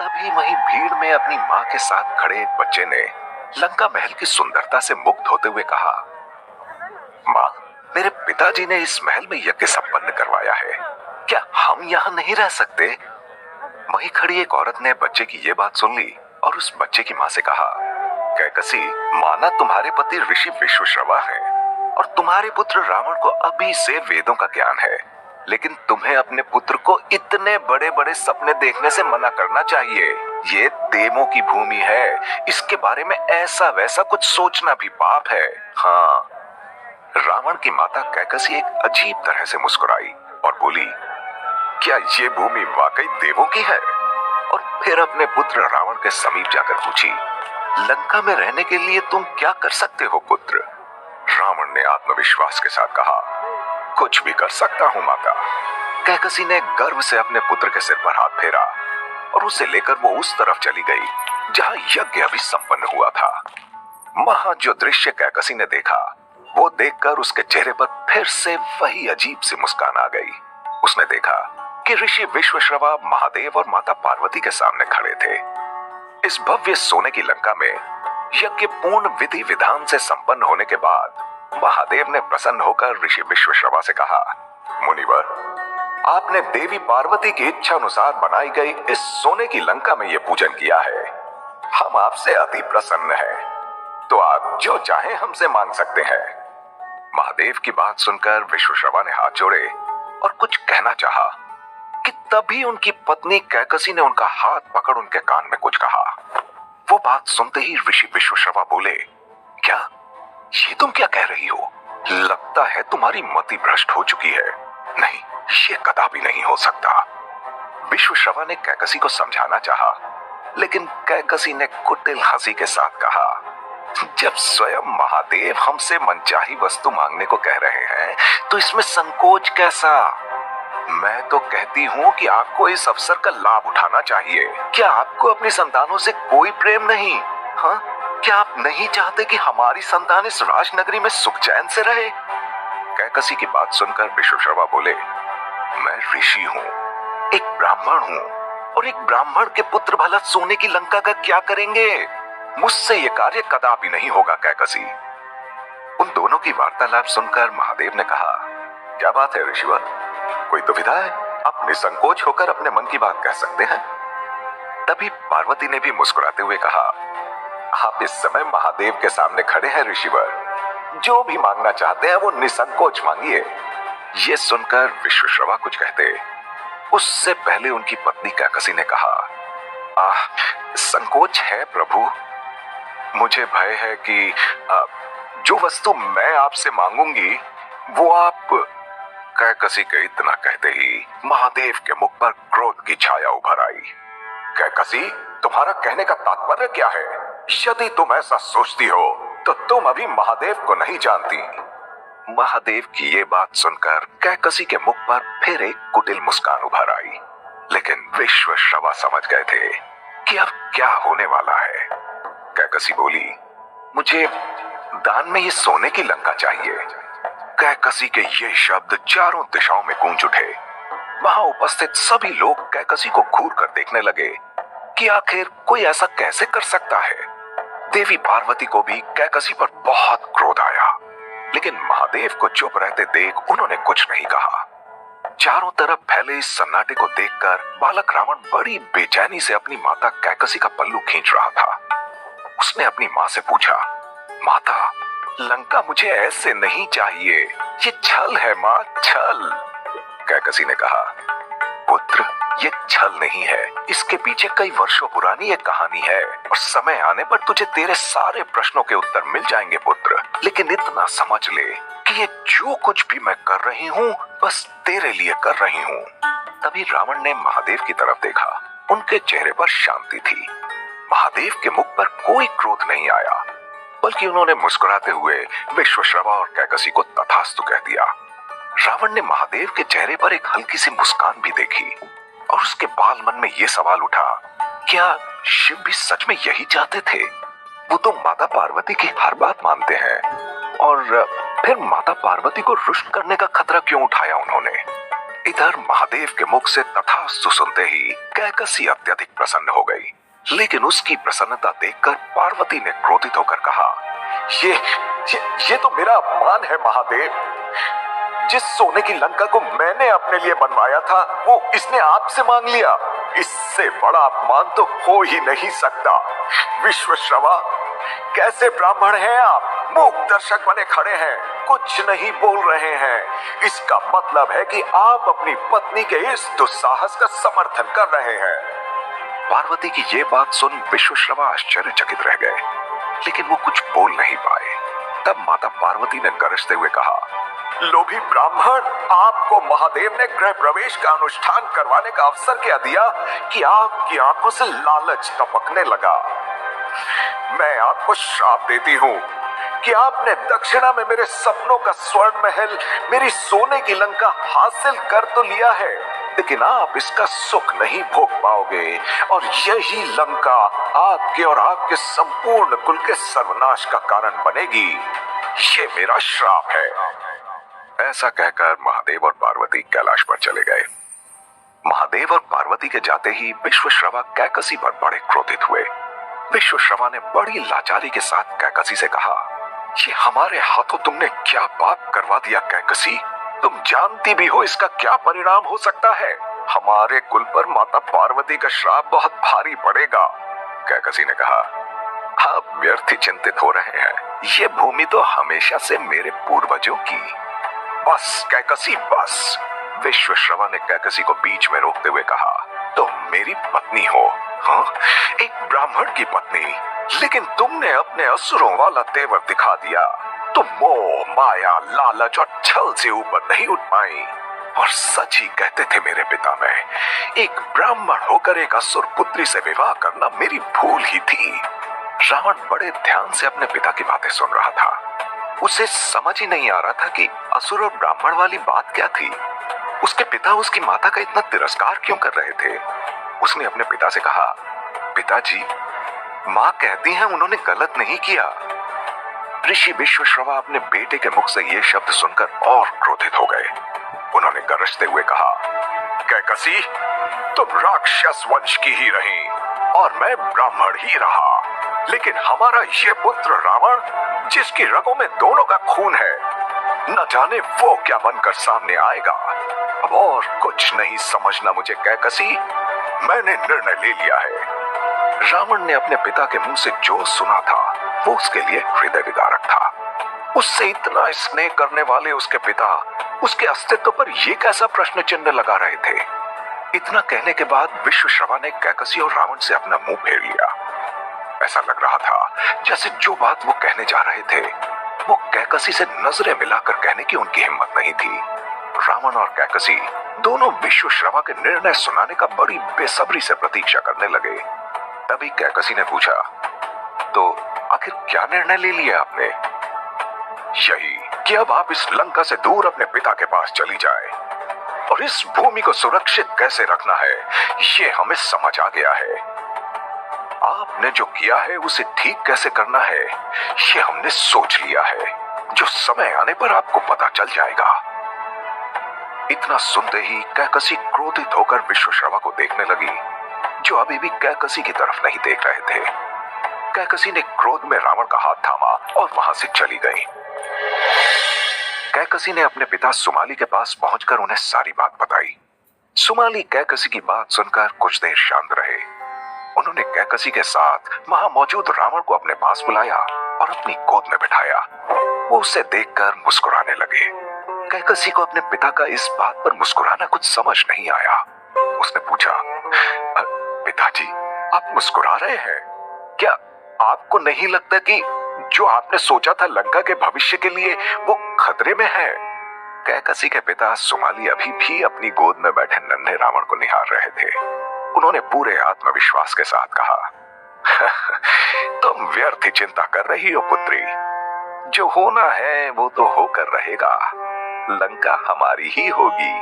तभी वहीं भीड़ में अपनी माँ के साथ खड़े एक बच्चे ने लंका महल की सुंदरता से मुग्ध होते हुए कहा, माँ, मेरे पिताजी ने इस महल में यज्ञ संपन्न करवाया है, क्या हम यहाँ नहीं रह सकते? वहीं खड़ी एक औरत ने बच्चे की ये बात सुन ली और उस बच्चे की माँ से कहा, कैकसी, माना तुम्हारे पति ऋषि विश्वश्रवा हैं और तुम्हारे पुत्र रावण को अभी से वेदों का ज्ञान है, लेकिन तुम्हें अपने पुत्र को इतने बड़े बड़े सपने देखने से मना करना चाहिए। ये देवों की भूमि है, इसके बारे में ऐसा वैसा कुछ सोचना भी पाप है। हाँ। रावण की माता कैकसी एक अजीब तरह से मुस्कुराई और बोली, क्या ये भूमि वाकई देवों की है? और फिर अपने पुत्र रावण के समीप जाकर पूछी, लंका में रहने के लिए तुम क्या कर सकते हो पुत्र? रावण ने आत्मविश्वास के साथ कहा, कुछ भी कर सकता हूं माता। कैकसी ने गर्व से अपने पुत्र के सिर पर हाथ फेरा और उसे लेकर वो उस तरफ चली गई जहां यज्ञ अभी संपन्न हुआ था। वहां जो दृश्य कैकसी ने देखा, वो देखकर उसके चेहरे पर फिर से वही अजीब सी मुस्कान आ गई। उसने देखा कि ऋषि विश्वश्रवा महादेव और माता पार्वती के सामने खड़े थे। इस भव्य सोने की लंका में यज्ञ पूर्ण विधि विधान से संपन्न होने के बाद महादेव ने प्रसन्न होकर ऋषि विश्वश्रवा से कहा, मुनिवर, आपने देवी पार्वती की इच्छा अनुसार बनाई गई इस सोने की लंका में यह पूजन किया है। हम आपसे अति प्रसन्न हैं, तो आप जो चाहें हमसे मांग सकते हैं। महादेव की बात सुनकर विश्वश्रवा ने हाथ जोड़े और कुछ कहना चाहा कि तभी उनकी पत्नी कैकसी ने उनका हाथ पकड़ उनके कान में कुछ कहा। वो बात सुनते ही ऋषि विश्वश्रवा बोले, क्या ये तुम क्या कह रही हो? लगता है तुम्हारी मति भ्रष्ट हो चुकी है। नहीं, ये कदापि नहीं हो सकता। विश्वश्रवा ने कैकसी को समझाना चाहा, लेकिन कैकसी ने कुटिल हंसी के साथ कहा, जब स्वयं महादेव हमसे मनचाही वस्तु मांगने को कह रहे हैं तो इसमें संकोच कैसा? मैं तो कहती हूँ कि आपको इस अवसर का लाभ उठाना चाहिए। क्या आपको अपनी संतानों से कोई प्रेम नहीं? हाँ, क्या आप नहीं चाहते कि हमारी संतान इस राजनगरी में सुख चैन से रहे? कैकसी की बात सुनकर विश्वश्रवा बोले, मैं ऋषि हूँ, एक ब्राह्मण हूँ, और एक ब्राह्मण के पुत्र भला सोने की लंका का क्या करेंगे? मुझसे ये कार्य कदापि नहीं होगा कैकसी। उन दोनों की वार्तालाप सुनकर महादेव ने कहा, क्या बात है ऋषिवर, कोई दुविधा है? आप निसंकोच होकर अपने मन की बात कह सकते हैं। तभी पार्वती ने भी मुस्कुराते हुए कहा, आप इस समय महादेव के सामने खड़े हैं ऋषिवर, जो भी मांगना चाहते हैं वो निसंकोच मांगिए। ये सुनकर विश्वश्रवा कुछ कहते, उससे पहले उनकी पत्नी कैकसी ने कहा, संकोच है प्रभु, मुझे भय है कि जो वस्तु मैं आपसे मांगूंगी वो आप। कैकसी के इतना कहते ही महादेव के मुख पर क्रोध की छाया उभर आई। कैकसी, तुम्हारा कहने का तात्पर्य क्या है? यदि तुम ऐसा सोचती हो तो तुम अभी महादेव को नहीं जानती। महादेव की ये बात सुनकर कैकसी के मुख पर फिर एक कुटिल मुस्कान उभर आई, लेकिन विश्वश्रवा समझ गए थे कि अब क्या होने वाला है। कैकसी बोली, मुझे दान में ये सोने की लंका चाहिए। कैकसी के ये शब्द चारों दिशाओं में गूंज उठे। वहां उपस्थित सभी लोग कैकसी को घूर कर देखने लगे कि आखिर कोई ऐसा कैसे कर सकता है। देवी पार्वती को भी कैकसी पर बहुत क्रोध आया, लेकिन महादेव को चुप रहते देख उन्होंने कुछ नहीं कहा। चारों तरफ फैले इस सन्नाटे को देखकर बालक रावण बड़ी बेचैनी से अपनी माता कैकसी का पल्लू खींच रहा था। उसने अपनी माँ से पूछा, माता, लंका मुझे ऐसे नहीं चाहिए, ये छल है माँ, छल। कैकसी ने कहा, पुत्र, ये छल नहीं है, इसके पीछे कई वर्षों पुरानी एक कहानी है और समय आने पर तुझे तेरे सारे प्रश्नों के उत्तर मिल जाएंगे पुत्र। लेकिन इतना समझ ले कि ये जो कुछ भी मैं कर रही हूँ बस तेरे लिए कर रही हूँ। तभी रावण ने महादेव की तरफ देखा। उनके चेहरे पर शांति थी। महादेव के मुख पर कोई क्रोध नहीं आया, बल्कि उन्होंने मुस्कुराते हुए विश्वश्रवा और कैकसी को तथास्तु कह दिया। रावण ने महादेव के चेहरे पर एक हल्की सी मुस्कान भी देखी और उसके बाल मन में यह सवाल उठा, क्या शिव भी सच में यही चाहते थे? वो तो माता पार्वती की हर बात मानते हैं, और फिर माता पार्वती को रुष्ट करने का खतरा क्यों उठाया उन्होंने? इधर महादेव के मुख से तथास्तु सुनते ही कैकसी अत्यधिक प्रसन्न हो गई, लेकिन उसकी प्रसन्नता देखकर पार्वती ने क्रोधित होकर कहा, ये तो मेरा अपमान है महादेव। जिस सोने की लंका को मैंने अपने लिए बनवाया था वो इसने आपसे मांग लिया। इससे बड़ा अपमान तो हो ही नहीं सकता। विश्वश्रवा, कैसे ब्राह्मण हैं आप? मूक दर्शक बने खड़े हैं, कुछ नहीं बोल रहे हैं। इसका मतलब है कि आप अपनी पत्नी के इस दुस्साहस का समर्थन कर रहे हैं। पार्वती की ये बात सुन विश्वश्रवा आश्चर्यचकित रह गए, लेकिन वो कुछ बोल नहीं पाए। तब माता पार्वती ने गरजते हुए कहा, लोभी ब्राह्मण, आपको महादेव ने गृह प्रवेश का अनुष्ठान करवाने का अवसर क्या दिया कि आपकी आंखों से लालच टपकने लगा। मैं आपको श्राप देती हूँ कि आपने दक्षिणा में मेरे सपनों का स्वर्ण महल, मेरी सोने की लंका हासिल कर तो लिया है, लेकिन आप इसका सुख नहीं भोग पाओगे और यही लंका आपके और आपके संपूर्ण कुल के सर्वनाश का कारण बनेगी। ये मेरा श्राप है। ऐसा कहकर महादेव और पार्वती कैलाश पर चले गए। महादेव और पार्वती के जाते ही विश्वश्रवा कैकसी पर बड़े क्रोधित हुए। विश्वश्रवा ने बड़ी लाचारी के साथ कैकसी से कहा, ये हमारे हाथों तुमने क्या पाप करवा दिया कैकसी? तुम जानती भी हो इसका क्या परिणाम हो सकता है। हमारे कुल पर माता पार्वती का श्राप बहुत भारी पड़ेगा। कैकसी ने कहा, आप व्यर्थ चिंतित हो रहे हैं, ये भूमि तो हमेशा से मेरे पूर्वजों की। बस कैकसी बस। विश्वश्रवा ने कैकसी को बीच में रोकते हुए कहा, तुम मेरी पत्नी हो, हाँ, एक ब्राह्मण की पत्नी, लेकिन तुमने अपने असुरों वाला तेवर दिखा दिया। तुम मोह, माया, लालच और छल से ऊपर नहीं उठ पाई। और सच ही कहते थे मेरे पिता, में एक ब्राह्मण होकर एक असुर पुत्री से विवाह करना मेरी भूल ही थी। रावण बड़े ध्यान से अपने पिता की बातें सुन रहा था। उसे समझ ही नहीं आ रहा था कि असुर और ब्राह्मण वाली बात क्या थी। उसके पिता उसकी माता का इतना तिरस्कार क्यों कर रहे थे। उसने अपने पिता से कहा, पिताजी, माँ कहती हैं उन्होंने गलत नहीं किया। ऋषि विश्वश्रवा अपने बेटे के मुख से ये शब्द सुनकर और क्रोधित हो गए। उन्होंने गरजते हुए कहा, कैकसी, तुम राक्षस वंश की ही रही और मैं ब्राह्मण ही रहा, लेकिन हमारा ये पुत्र रावण, जिसकी रगों में दोनों का खून है, न जाने वो क्या बनकर सामने आएगा। अब और कुछ नहीं समझना मुझे कैकसी, मैंने निर्णय ले लिया है। रावण ने अपने पिता के मुंह से जो सुना था वो उसके लिए हृदय विदारक था। उससे इतना स्नेह करने वाले उसके पिता उसके अस्तित्व पर ये कैसा प्रश्न चिन्ह लगा रहे थे। इतना कहने के बाद विश्वश्रवा ने कैकसी और रावण से अपना मुंह फेर लिया। ऐसा लग रहा था जैसे जो बात वो कहने जा रहे थे वो कैकसी से नजरें मिलाकर कहने की उनकी हिम्मत नहीं थी। रावण और कैकसी दोनों विश्वश्रवा के निर्णय सुनाने का बड़ी बेसब्री से प्रतीक्षा करने लगे। तभी कैकसी ने पूछा, तो आखिर क्या निर्णय ले लिया आपने? यही कि अब आप इस लंका से दूर अपने पिता के पास चली जाए और इस भूमि को सुरक्षित कैसे रखना है ये हमें समझ आ गया है। आपने जो किया है उसे ठीक कैसे करना है ये हमने सोच लिया है, जो समय आने पर आपको पता चल जाएगा। इतना सुनते ही कैकसी क्रोधित होकर विश्वश्रवा को देखने लगी, जो अभी भी कैकसी की तरफ नहीं देख रहे थे। कैकसी ने क्रोध में रावण का हाथ थामा और वहां से चली गई। कैकसी ने अपने पिता सुमाली के पास पहुंचकर उन्हें सारी बात बताई। सुमाली कैकसी की बात सुनकर कुछ देर शांत रहे। उन्होंने कैकसी के साथ वहां मौजूद रावण को अपने पास बुलाया और अपनी गोद में बिठाया। वो उसे देखकर मुस्कुराने लगे। कैकसी को अपने पिता का इस बात पर मुस्कुराना कुछ समझ नहीं आया। उसने पूछा, पिताजी, आप मुस्कुरा रहे हैं? क्या आपको नहीं लगता कि जो आपने सोचा था लंका के भविष्य के लिए वो खतरे में है? कैकसी के पिता सुमाली अभी भी अपनी गोद में बैठे नन्हे रावण को निहार रहे थे। उन्होंने पूरे आत्मविश्वास के साथ कहा, तुम व्यर्थ चिंता कर रही हो पुत्री, जो होना है वो तो होकर रहेगा। लंका हमारी ही होगी।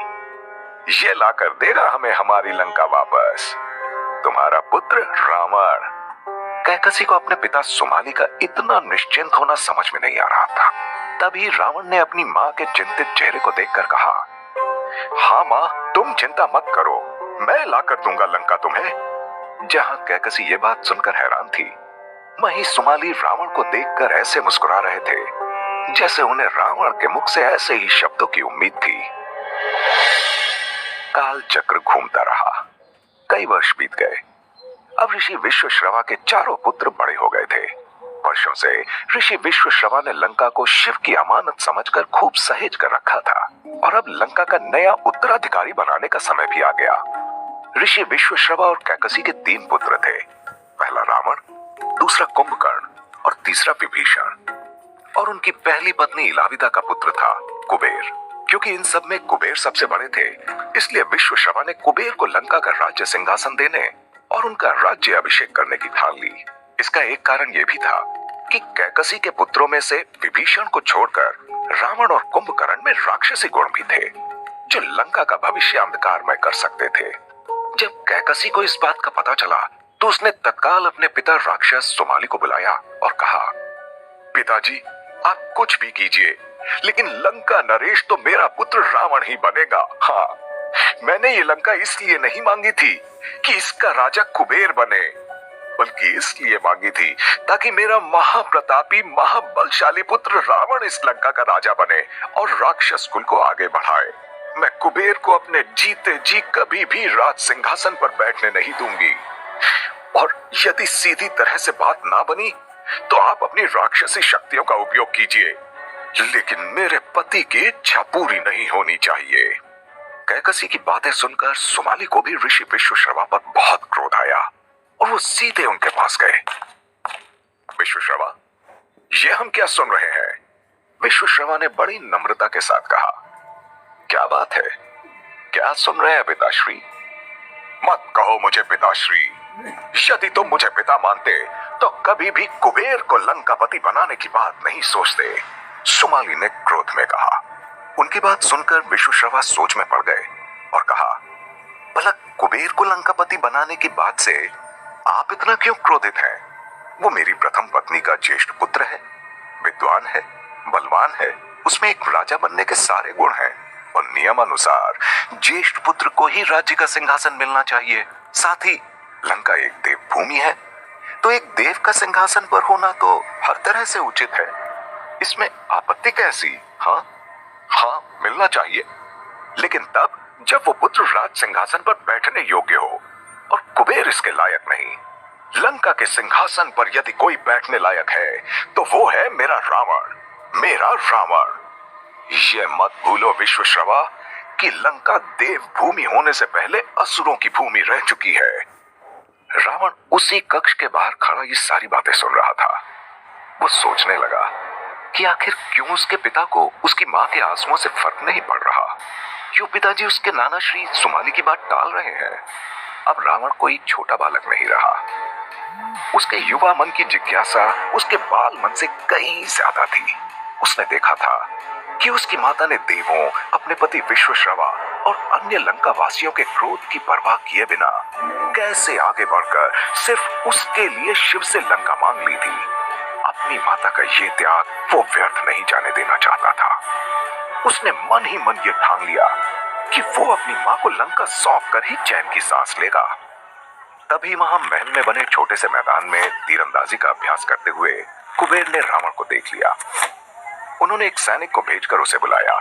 ये लाकर देगा हमें हमारी लंका वापस, तुम्हारा पुत्र रावण। कैकसी को अपने पिता सुमाली का इतना निश्चिंत होना समझ में नहीं आ रहा था। तभी रावण ने अपनी मां के चिंतित चेहरे को देखकर कहा, हाँ माँ, तुम चिंता मत करो, मैं लाकर दूंगा लंका तुम्हें। जहां कैकसी ये बात सुनकर हैरान थी, वहीं सुमाली रावण को देखकर ऐसे मुस्कुरा रहे थे जैसे उन्हें रावण के मुख से ऐसे ही शब्दों की उम्मीद थी। काल चक्र घूमता रहा, कई वर्ष बीत गए। अब ऋषि विश्वश्रवा के चारों पुत्र बड़े हो गए थे। वर्षों से ऋषि विश्वश्रवा ने लंका को शिव की अमानत समझकर खूब सहेज कर रखा था, और अब लंका का नया उत्तराधिकारी बनाने का समय भी आ गया। ऋषि विश्वश्रवा और कैकसी के 3 पुत्र थे। पहला रावण, दूसरा कुंभकर्ण और तीसरा विभीषण। और उनकी पहली पत्नी इलाविदा का पुत्र था कुबेर। क्योंकि इन सब में कुबेर सबसे बड़े थे, इसलिए विश्वश्रवा ने कुबेर को लंका का राज्य सिंहासन देने और उनका राज्य अभिषेक करने की ठान ली। इसका एक कारण यह भी था कि कैकसी के पुत्रों में से विभीषण को छोड़कर रावण और कुंभकर्ण में राक्षसी गुण भी थे, जो लंका का भविष्य अंधकारमय कर सकते थे। जब कैकसी को इस बात का पता चला, तो उसने तत्काल अपने पिता राक्षस सुमाली को बुलाया और कहा, पिताजी, आप कुछ भी कीजिए, लेकिन लंका नरेश तो मेरा पुत्र रावण ही बनेगा। हाँ, मैंने ये लंका इसलिए नहीं मांगी थी कि इसका राजा कुबेर बने, बल्कि इसलिए मांगी थी ताकि मेरा महाप्रतापी महाबलशाली पुत्र रावण इस लंका का राजा बने और राक्षस कुल को आगे बढ़ाए। मैं कुबेर को अपने जीते जी कभी भी राज सिंहासन पर बैठने नहीं दूंगी, और यदि सीधी तरह से बात ना बनी तो आप अपनी राक्षसी शक्तियों का उपयोग कीजिए, लेकिन मेरे पति की इच्छा पूरी नहीं होनी चाहिए। कैकसी की बातें सुनकर सुमाली को भी ऋषि विश्वश्रवा पर बहुत क्रोध आया और वो सीधे उनके पास गए। विश्वश्रवा, ये हम क्या सुन रहे हैं? विश्वश्रवा ने बड़ी नम्रता के साथ कहा, क्या बात है, क्या सुन रहे हैं पिताश्री? मत कहो मुझे पिताश्री, यदि तुम मुझे पिता मानते तो कभी भी कुबेर को लंकापति बनाने की बात नहीं सोचते, सुमाली ने क्रोध में कहा। उनकी बात सुनकर विश्वश्रवा सोच में पड़ गए और कहा, भला कुबेर को लंकापति बनाने की बात से आप इतना क्यों क्रोधित हैं? वो मेरी प्रथम पत्नी का ज्येष्ठ पुत्र है, विद्वान है, बलवान है, उसमें एक राजा बनने के सारे गुण हैं, और नियमानुसार ज्येष्ठ पुत्र को ही राज्य का सिंहासन मिलना चाहिए। साथ ही लंका एक देव भूमि है, तो एक देव का सिंहासन पर होना तो हर तरह से उचित है। इसमें आपत्ति कैसी? हाँ, मिलना चाहिए, लेकिन तब जब वो पुत्र राज सिंहासन पर बैठने योग्य हो, और कुबेर इसके लायक नहीं। लंका के सिंहासन पर यदि कोई बैठने लायक है तो वो है मेरा रावण। ये मत भूलो विश्वश्रवा कि लंका देव भूमि होने से पहले असुरों की भूमि रह चुकी है। रावण उसी कक्ष के बाहर खड़ा ये सारी बातें सुन रहा था। वो सोचने लगा कि आखिर क्यों उसके पिता को उसकी मां के आंसुओं से फर्क नहीं पड़ रहा, क्यों पिताजी उसके नाना श्री सुमाली की बात टाल रहे हैं। अब रावण कोई छोटा बालक नहीं रहा, उसके युवा मन की जिज्ञासा उसके बाल मन से कहीं ज्यादा थी। उसने देखा था कि उसकी माता ने देवों, अपने पति विश्वश्रवा और अन्य लंका वासियों के क्रोध की परवाह किए बिना कैसे आगे बढ़कर सिर्फ उसके लिए शिव से लंका मांग ली थी। अपनी माता का ये त्याग वो व्यर्थ नहीं जाने देना चाहता था। उसने मन ही मन ये ठान लिया कि वो अपनी मां को लंका सौंप कर ही चैन की सांस लेगा। तभी वहां महल में बने छोटे से मैदान में तीरंदाजी का अभ्यास करते हुए कुबेर ने रावण को देख लिया। उन्होंने एक सैनिक को भेजकर उसे बुलाया।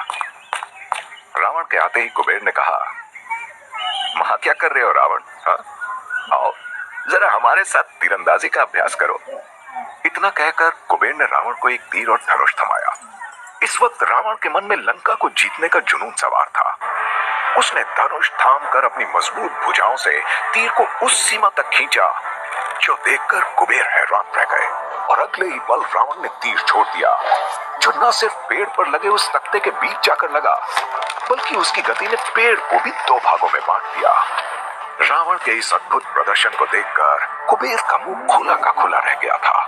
रावण के आते ही कुबेर ने कहा, वहां क्या कर रहे हो रावण? आओ जरा हमारे साथ तीरंदाजी का अभ्यास करो। इतना कहकर कुबेर ने रावण को एक तीर और धनुष थमाया। इस वक्त रावण के मन में लंका को जीतने का जुनून सवार था। उसने धनुष थाम कर अपनी मजबूत भुजाओं से तीर को उस सीमा तक खींचा जो देखकर कुबेर हैरान रह गए, और अगले ही पल रावण ने तीर छोड़ दिया, जो न सिर्फ पेड़ पर लगे उस तख्ते के बीच जाकर लगा, बल्कि उसकी गति ने पेड़ को भी 2 भागों में बांट दिया। रावण के इस अद्भुत प्रदर्शन को देखकर कुबेर का मुंह खुला का खुला रह गया था।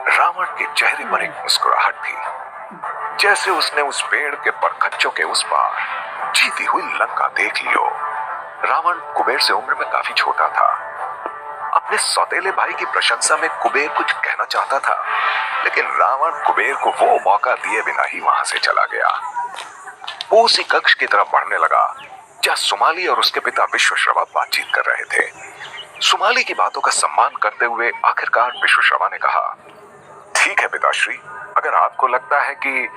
रावण के चेहरे पर एक मुस्कुराहट थी, जैसे उसने उस पेड़ के परखच्चों के उस पार जीती हुई लंका देख ली हो। रावण कुबेर से उम्र में काफी छोटा था। अपने सौतेले भाई की प्रशंसा में कुबेर कुछ कहना चाहता था, लेकिन रावण कुबेर को वो मौका दिए बिना ही वहां से चला गया। उसी कक्ष की तरफ बढ़ने लगा जहां सुमाली और उसके पिता विश्वश्रवा बातचीत कर रहे थे। सुमाली की बातों का सम्मान करते हुए आखिरकार विश्वश्रवा ने कहा, ठीक है पिताश्री, अगर आपको लगता है कि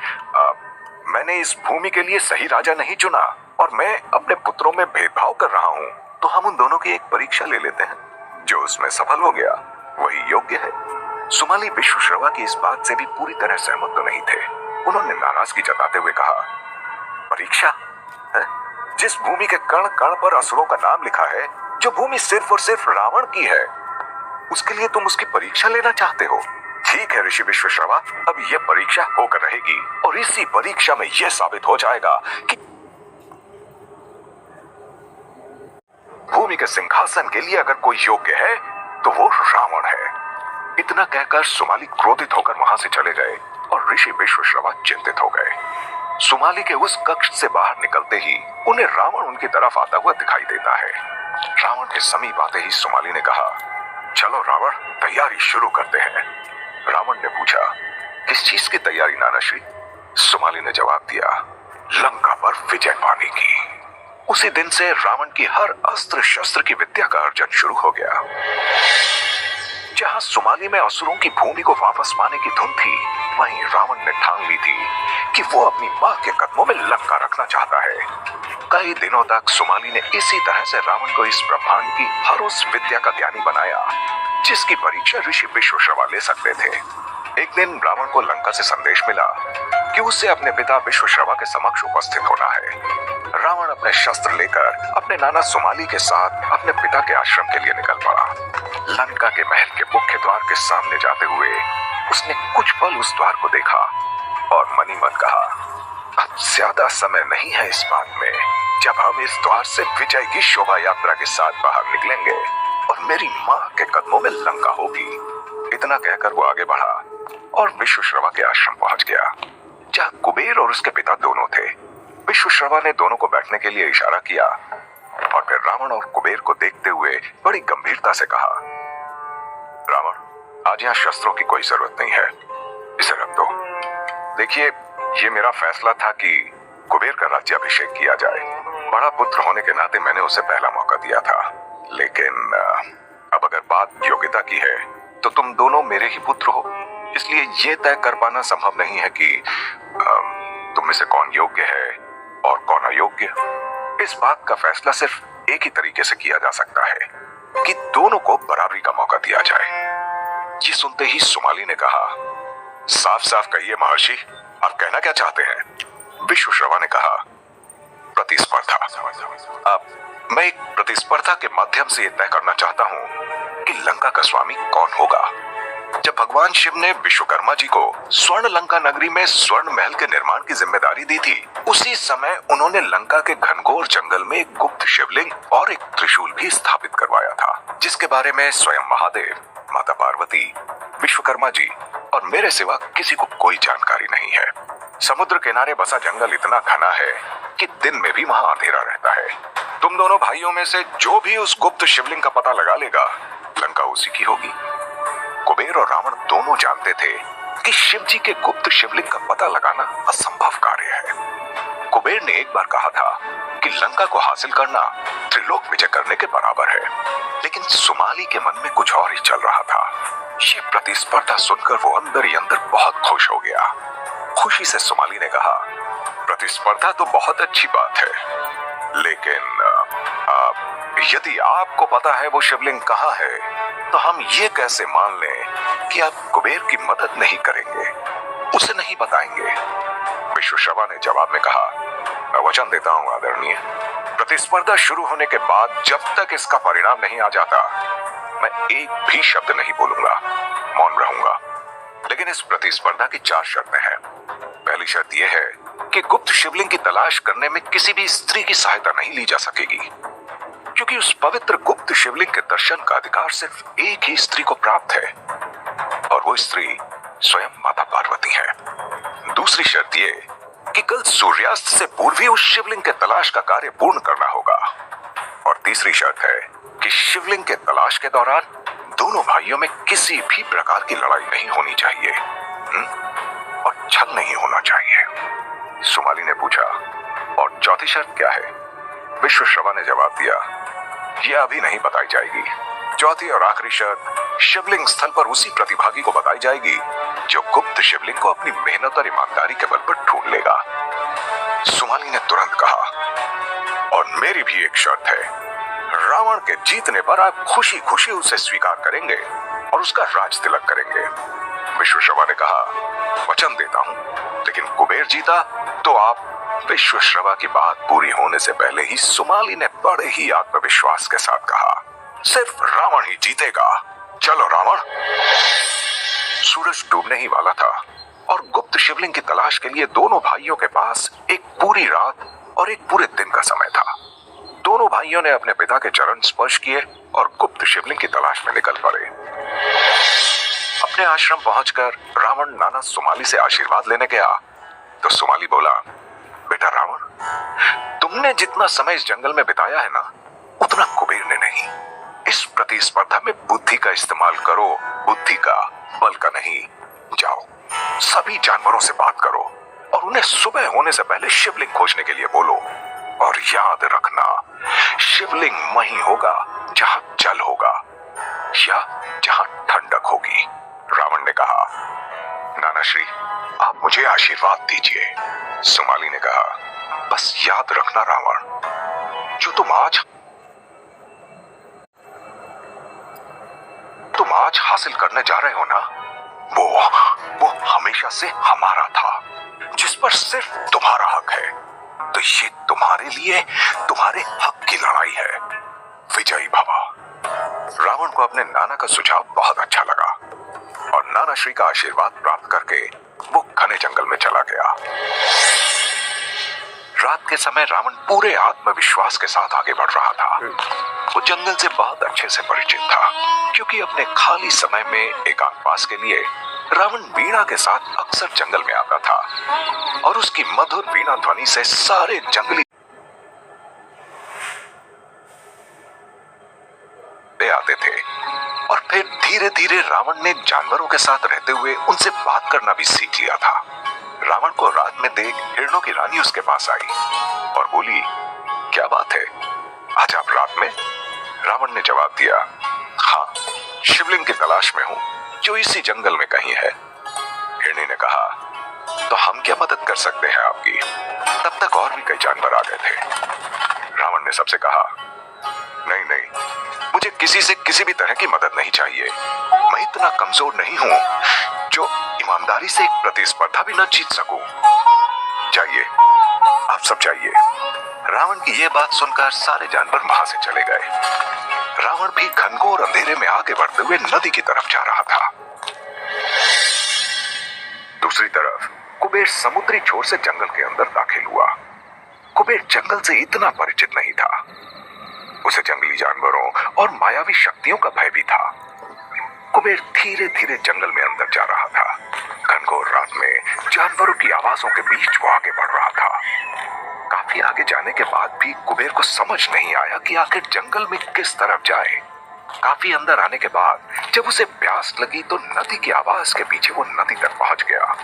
मैंने इस भूमि के लिए सही राजा नहीं चुना और मैं अपने पुत्रों में भेदभाव कर रहा हूं, तो हम उन दोनों की एक परीक्षा ले लेते हैं। जो उसमें सफल हो गया वही योग्य है। सुमाली विश्वश्रवा की इस बात से भी पूरी तरह सहमत तो नहीं थे। उन्होंने नाराजगी जताते हुए कहा, परीक्षा है? जिस भूमि के कण कण पर असुरों का नाम लिखा है, जो भूमि सिर्फ और सिर्फ रावण की है, उसके लिए तुम उसकी परीक्षा लेना चाहते हो? ठीक है ऋषि विश्वश्रवा, अब यह परीक्षा होकर रहेगी और इसी परीक्षा में यह साबित हो जाएगा कि भूमि के सिंहासन के लिए अगर कोई योग्य है तो वो रावण है। इतना कहकर सुमाली क्रोधित होकर वहां से चले गए और ऋषि विश्वश्रवा चिंतित हो गए। सुमाली के उस कक्ष से बाहर निकलते ही उन्हें रावण उनकी तरफ आता हुआ दिखाई देता है। रावण के समीप आते ही सुमाली ने कहा, चलो रावण, तैयारी शुरू करते हैं। रावण ने पूछा, किस चीज की तैयारी नानाश्री? सुमाली ने जवाब दिया, लंका पर विजय पाने की। उसी दिन से रावण की हर अस्त्र शस्त्र की विद्या का अर्जन शुरू हो गया। जहां सुमाली में असुरों की भूमि को वापस पाने की धुन थी, वहीं रावण ने ठान ली थी कि वो अपनी मां के कदमों में लंका रखना चाहता है। कई दिनों तक सुमाली ने इसी तरह से रावण को इस ब्रह्मांड की हर उस विद्या का ज्ञानी बनाया जिसकी परीक्षा ऋषि विश्वश्रवा ले सकते थे। एक दिन रावण को लंका से संदेश मिला कि उसे अपने पिता विश्वश्रवा के समक्ष उपस्थित होना है। रावण अपने शस्त्र लेकर अपने नाना सुमाली के साथ अपने पिता के आश्रम के लिए निकल पड़ा। लंका के महल के मुख्य द्वार के सामने जाते हुए उसने कुछ पल उस द्वार को देखा और मनी मन कहा, अब ज्यादा समय नहीं है इस बात में जब हम इस द्वार से विजय की शोभा यात्रा के साथ बाहर निकलेंगे और मेरी मां के कदमों में लंका होगी। इतना कहकर वो आगे बढ़ा और विश्वश्रवा के आश्रम पहुंच गया जहां कुबेर और उसके पिता दोनों थे। विश्वश्रवा ने दोनों को बैठने के लिए इशारा किया और फिर रावण और कुबेर को देखते हुए बड़ी गंभीरता से कहा, रावण, आज यहाँ शस्त्रों की कोई जरूरत नहीं है, इसे रख दो। देखिए, ये मेरा फैसला था कि कुबेर का राज्याभिषेक किया जाए। बड़ा पुत्र होने के नाते मैंने उसे पहला मौका दिया था, लेकिन अब अगर बात योग्यता की है तो तुम दोनों मेरे ही पुत्र हो, इसलिए ये तय कर पाना संभव नहीं है कि तुम में से कौन योग्य है और कौन अयोग्य। इस बात का फैसला सिर्फ एक ही तरीके से किया जा सकता है कि दोनों को बराबरी का मौका दिया जाए। ये सुनते ही सुमाली ने कहा, साफ साफ कहिए महर्षि, आप कहना क्या चाहते हैं? विश्वश्रवा ने कहा, प्रतिस्पर्धा। अब मैं एक प्रतिस्पर्धा के माध्यम से यह तय करना चाहता हूं कि लंका का स्वामी कौन होगा। जब भगवान शिव ने विश्वकर्मा जी को स्वर्ण लंका नगरी में स्वर्ण महल के निर्माण की जिम्मेदारी दी थी, उसी समय उन्होंने लंका के घनघोर जंगल में एक गुप्त शिवलिंग और एक त्रिशूल भी स्थापित करवाया था, जिसके बारे में स्वयं महादेव, माता पार्वती, विश्वकर्मा जी और मेरे सिवा किसी को कोई जानकारी नहीं है। समुद्र किनारे बसा जंगल इतना घना है कि दिन में भी वहां अंधेरा रहता है। तुम दोनों भाइयों में से जो भी उस गुप्त शिवलिंग का पता लगा लेगा, लंका उसी की होगी। कुबेर और रावण दोनों जानते थे कि शिव जी के गुप्त शिवलिंग का पता लगाना असंभव कार्य है। कुबेर ने एक बार कहा था कि लंका को हासिल करना त्रिलोक विजय करने के बराबर है, लेकिन सुमाली के मन में कुछ और ही चल रहा था। ये प्रतिस्पर्धा सुनकर वो अंदर ही अंदर बहुत खुश हो गया। खुशी से सुमाली ने कहा, प्रतिस्पर्धा तो बहुत अच्छी बात है, लेकिन यदि आपको पता है वो शिवलिंग कहाँ है, तो हम ये कैसे मान लें कि आप कुबेर की मदद नहीं करेंगे, उसे नहीं बताएंगे? विश्वश्रवा ने जवाब में कहा, मैं वचन देता हूं आदरणीय, प्रतिस्पर्धा शुरू होने के बाद जब तक इसका परिणाम नहीं आ जाता, मैं एक भी शब्द नहीं बोलूंगा, मौन रहूंगा। लेकिन इस प्रतिस्पर्धा की 4 शर्तें हैं। पहली शर्त यह है कि गुप्त शिवलिंग की तलाश करने में किसी भी स्त्री की सहायता नहीं ली जा सकेगी, क्योंकि उस पवित्र गुप्त शिवलिंग के दर्शन का अधिकार सिर्फ एक ही स्त्री को प्राप्त है, और वो स्त्री स्वयं माता पार्वती है। दूसरी शर्त ये कि कल सूर्यास्त से पूर्व ही उस शिवलिंग के तलाश का कार्य पूर्ण करना होगा। और तीसरी शर्त है कि शिवलिंग के तलाश के दौरान दोनों भाइयों में किसी भी प्रकार की लड़ाई नहीं होनी चाहिए और छल नहीं होना चाहिए। सुमाली ने पूछा, और चौथी शर्त क्या है? विश्वश्रवा ने जवाब दिया, यह अभी नहीं बताई जाएगी। चौथी और आखिरी शर्त शिवलिंग स्थल पर उसी प्रतिभागी को बताई जाएगी जो गुप्त शिवलिंग को अपनी मेहनत और ईमानदारी के बल पर ढूंढ लेगा। सुमाली ने तुरंत कहा, और मेरी भी एक शर्त है, रावण के जीतने पर आप खुशी खुशी उसे स्वीकार करेंगे और उसका राज तिलक करेंगे। विश्वश्रवा ने कहा, वचन देता हूं, लेकिन कुबेर जीता तो आप। विश्वश्रवा की बात पूरी होने से पहले ही सुमाली ने बड़े ही आत्मविश्वास के साथ कहा, सिर्फ रावण ही जीतेगा। चलो रावण। सूरज डूबने ही वाला था और गुप्त शिवलिंग की तलाश के लिए दोनों भाइयों के पास एक पूरी रात और एक पूरे दिन का समय था। दोनों भाइयों ने अपने पिता के चरण स्पर्श किए और गुप्त शिवलिंग की तलाश में निकल पड़े। अपने आश्रम पहुंचकर रावण नाना सुमाली से आशीर्वाद लेने गया तो सुमाली बोला, बेटा रावण, तुमने जितना समय इस जंगल में बिताया है ना, उतना कुबेर ने नहीं। इस प्रतिस्पर्धा में बुद्धि का इस्तेमाल करो, बुद्धि का, बल का नहीं। जाओ, सभी जानवरों से बात करो और उन्हें सुबह होने से पहले शिवलिंग खोजने के लिए बोलो। और याद रखना, शिवलिंग वहीं होगा जहां जल होगा या जहां ठंडक होगी। रावण ने कहा, नाना श्री, आप मुझे आशीर्वाद दीजिए। सुमाली ने कहा, बस याद रखना रावण, जो तुम आज हासिल करने जा रहे हो ना, वो हमेशा से हमारा था, जिस पर सिर्फ तुम्हारा हक है। तो ये तुम्हारे लिए तुम्हारे हक की लड़ाई है। विजयी भव। रावण को अपने नाना का सुझाव बहुत अच्छा लगा और नाना श्री का आशीर्वाद प्राप्त करके वो घने जंगल में चला गया। रात के समय रावण पूरे आत्मविश्वास के साथ आगे बढ़ रहा था। वो जंगल से बहुत अच्छे से परिचित था, क्योंकि अपने खाली समय में एकांतवास के लिए रावण वीणा के साथ अक्सर जंगल में आता था और उसकी मधुर वीणा ध्वनि से सारे जंगली आते थे। और फिर धीरे धीरे रावण ने जानवरों के साथ रहते हुए उनसे बात करना भी सीख लिया था। रावण को रात में देख हिरणों की रानी उसके पास आई और बोली, क्या बात है, आज आप रात में? रावण ने जवाब दिया, हाँ, शिवलिंग की तलाश में हूं, जो इसी जंगल में कहीं है। हिरनी ने कहा, तो हम क्या मदद कर सकते हैं आपकी? तब तक और भी कई जानवर आ गए थे। रावण ने सबसे कहा, नहीं नहीं, मुझे किसी से किसी भी तरह की मदद नहीं चाहिए। मैं इतना कमजोर नहीं हूं जो ईमानदारी से एक प्रतिस्पर्धा भी न जीत सकूं। जाइए, आप सब जाइए। रावण की यह बात सुनकर सारे जानवर वहां से चले गए। रावण भी घनघोर अंधेरे में आगे बढ़ते हुए नदी की तरफ जा रहा था। दूसरी तरफ कुबेर समुद्री छोर से जंगल के अंदर दाखिल हुआ। कुबेर जंगल से इतना परिचित नहीं था। उसे जंगली जानवरों और मायावी शक्तियों का भय भी था। कुबेर धीरे धीरे जंगल में अंदर जा रहा था। घनघोर रात में जानवरों की आवाजों के बीच वो आगे बढ़ रहा था। काफी आगे जाने के बाद भी कुबेर को समझ नहीं आया कि आखिर जंगल में किस तरफ जाए। काफी अंदर आने के बाद जब उसे प्यास लगी तो नदी की आवाज के पीछे वो नदी तक पहुंच गया।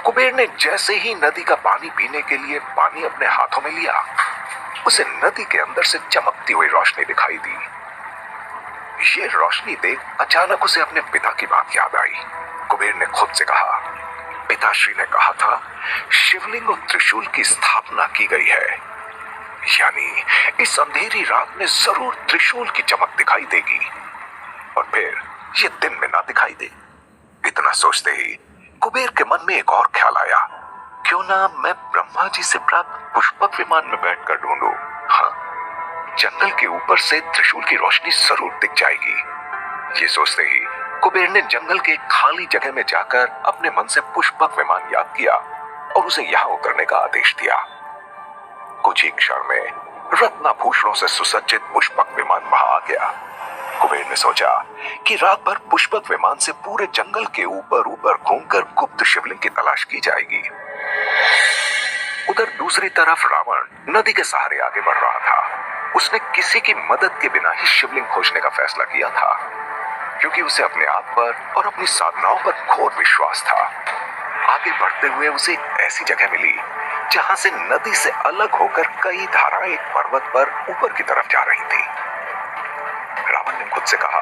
कुबेर ने जैसे ही नदी का पानी पीने के लिए पानी अपने हाथों में लिया, उसे नदी के अंदर से चमकती हुई रोशनी दिखाई दी। ये रोशनी देख अचानक उसे अपने पिता की बात याद आई। कुबेर ने खुद से कहा, पिताश्री ने कहा था शिवलिंग और त्रिशूल की स्थापना की गई है, यानी इस अंधेरी रात में जरूर त्रिशूल की चमक दिखाई देगी और फिर ये दिन में ना दिखाई दे। इतना सोचते ही कुबेर के मन में एक और ख्याल आया, क्यों ना मैं ब्रह्मा जी से प्राप्त पुष्पक विमान में बैठकर ढूंढूं। हाँ, जंगल के ऊपर से त्रिशूल की रोशनी जरूर दिख जाएगी। ये सोचते ही कुबेर ने जंगल के खाली जगह में जाकर अपने मन से पुष्पक विमान याद किया और उसे यहाँ उतरने का आदेश दिया। कुछ ही क्षण में रत्नाभूषणों से सुसज्जित पुष्पक विमान वहां आ गया। कुबेर ने सोचा कि रात भर पुष्पक विमान से पूरे जंगल के ऊपर ऊपर घूमकर गुप्त शिवलिंग की तलाश की जाएगी। उधर दूसरी तरफ रावण नदी के सहारे आगे बढ़ रहा था। उसने किसी की मदद के बिना ही शिवलिंग खोजने का फैसला किया था, क्योंकि उसे अपने आप पर और अपनी साधनाओं पर घोर विश्वास था। आगे बढ़ते हुए उसे एक ऐसी जगह मिली जहां से नदी से अलग होकर कई धाराएं एक पर्वत पर ऊपर की तरफ जा रही थी। रावण ने खुद से कहा,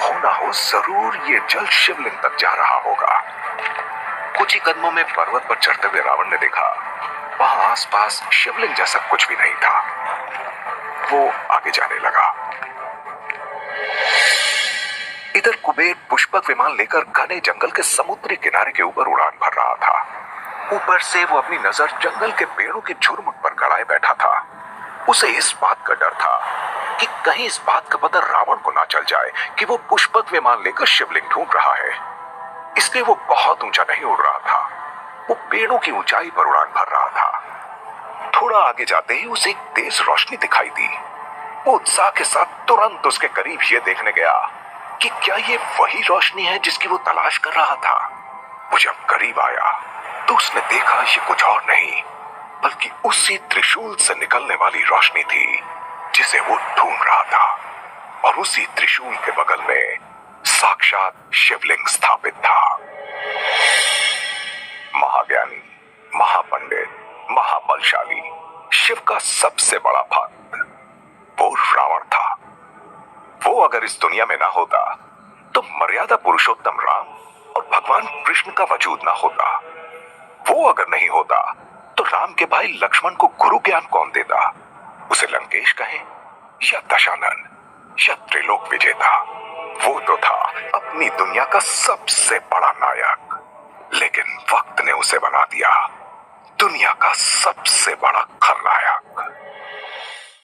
हो ना हो जरूर ये जल शिवलिंग तक जा रहा होगा। कुछ ही कदमों में पर्वत पर चढ़ते हुए रावण ने देखा वहां आसपास शिवलिंग जैसा कुछ भी नहीं था। वो आगे जाने लगा। इधर कुबेर पुष्पक विमान लेकर घने जंगल के समुद्री किनारे के ऊपर उड़ान भर रहा था। ऊपर से वो अपनी नजर जंगल के पेड़ों के झुरमुट पर गड़ाए बैठा था। उसे इस बात का डर था कि कहीं इस बात का पता रावण को ना चल जाए कि वो पुष्पक विमान लेकर शिवलिंग ढूंढ रहा है। इसलिए वो बहुत ऊंचा नहीं उड़ रहा था, वो पेड़ों की ऊंचाई पर उड़ान भर रहा था। थोड़ा आगे जाते ही उसे एक तेज रोशनी दिखाई दी। वो उत्साह के साथ तुरंत उसके करीब ये देखने गया कि क्या ये वही रोशनी है जिसकी वो तलाश कर रहा था। वो जब करीब आया तो उसने देखा ये कुछ और नहीं बल्कि उसी त्रिशूल से निकलने वाली रोशनी थी जिसे वो ढूंढ रहा था। और उसी त्रिशूल के बगल में साक्षात शिवलिंग स्थापित था। महाज्ञानी, महापंडित, महाबलशाली, शिव का सबसे बड़ा भक्त वो रावण था। वो अगर इस दुनिया में ना होता तो मर्यादा पुरुषोत्तम राम और भगवान कृष्ण का वजूद ना होता। वो अगर नहीं होता तो राम के भाई लक्ष्मण को गुरु ज्ञान कौन देता? उसे लंकेश कहें या दशानन या त्रिलोक विजेता, वो तो था अपनी दुनिया का सबसे बड़ा नायक। लेकिन वक्त ने उसे बना दिया दुनिया का सबसे बड़ा खलनायक।